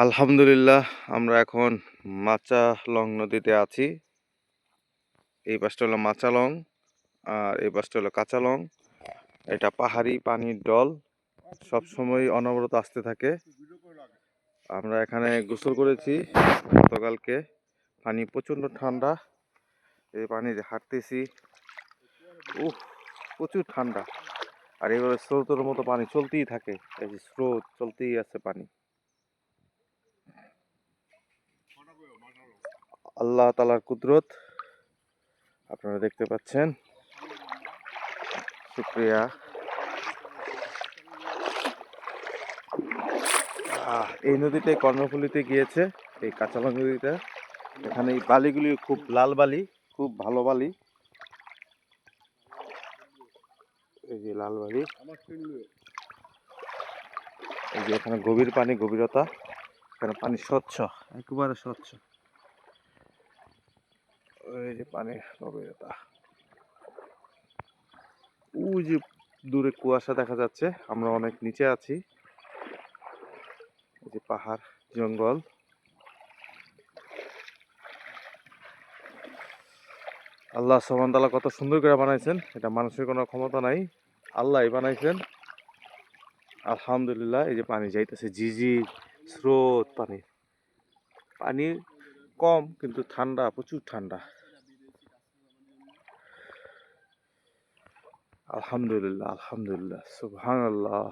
আলহামদুলিল্লাহ, আমরা এখন মাচালং নদীতে আছি। এই পাশটা হলো মাচালং আর এই পাশটা হলো কাচালং। এটা পাহাড়ি পানির ডল, সবসময় অনবরত আসতে থাকে। আমরা এখানে গোসল করেছি গতকালকে। পানি প্রচণ্ড ঠান্ডা, এই পানিতে হাঁটতেছি। প্রচুর ঠান্ডা। আর এইভাবে স্রোতের মতো পানি চলতেই থাকে, এই যে স্রোত চলতেই আছে পানি। আল্লাহ তাআলার কুদরত আপনারা দেখতে পাচ্ছেন। শুকরিয়া। এই নদীতে কর্ণফুলীতে গিয়েছে, এই কাঁচালং নদীতে। এখানে এই বালিগুলি খুব লাল বালি, খুব ভালো বালি। এই যে লাল বালি, এই যে এখানে গভীর পানি, গভীরতা। এখানে পানি স্বচ্ছ, একেবারে স্বচ্ছ। এই যে পানির গভীরতা, ওই যে দূরে কুয়াশা দেখা যাচ্ছে। আমরা অনেক নিচে আছি। এই যে পাহাড়, জঙ্গল। আল্লাহ সুবহানাহু ওয়া তাআলা কত সুন্দর করে বানাইছেন, এটা মানুষের কোনো ক্ষমতা নাই, আল্লাহই বানাইছেন। আলহামদুলিল্লাহ। এই যে পানি যাইতেছে, ঝিঝির স্রোত পানি। পানি কম কিন্তু ঠান্ডা, প্রচুর ঠান্ডা। আলহামদুলিল্লাহ, আলহামদুলিল্লাহ, সুবহানাল্লাহ।